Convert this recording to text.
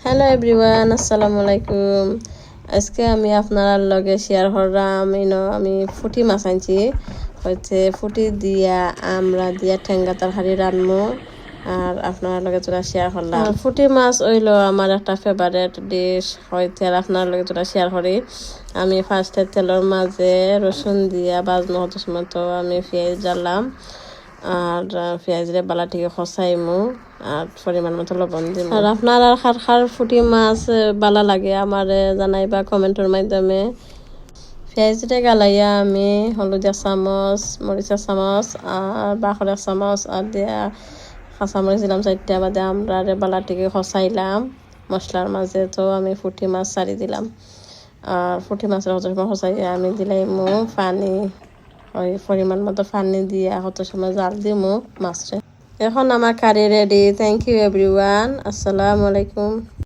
Hello everyone, আসসালামু আলাইকুম। আজকে আমি আপনার লগে শেয়ার করলাম আমি ফুটি মাছ আনছি। হচ্ছে ফুটি দিয়া আমরা দিয়া ঠেঙ্গা তরকারি রান্নু আর আপনার লগে তোরা শেয়ার করলাম। ফুটি মাছ হইলো আমার একটা ফেভারিট ডিশ হইতে, আর আপনার লগে তোরা শেয়ার করি। আমি ফার্স্টে তেলের মাঝে রসুন দিয়া বাজনো হতো সময় তো আমি পেঁয়াজ জ্বালাম, আর পেঁয়াজরে বালাটিকে খসাইমু আর পরিমাণ মতো লবণ দিম। আর আপনার আর খার খার ফুটি মাছ বালা লাগে আমার জানাইবা কমেন্টের মাধ্যমে। পেঁয়াজরে গালাইয়া আমি হলুদিয়া চামচ, মরিচের চামচ আর বাখরের চামচ আর দিয়া কাঁচামরিচ দিলাম 4টা, বাদে আমরা বালাটিকে খসাইলাম মশলার মাঝে। তো আমি ফুটি মাছ ছাড়ি দিলাম, আর ফুটি মাছের হত সময় খসাইয়া আমি দিলাইমু পানি, ওই পরিমাণ মতো পানি দিয়া কত সময় জাল দিমু মাছরে। এখন আমার curry ready. Thank you everyone, আসসালামু আলাইকুম।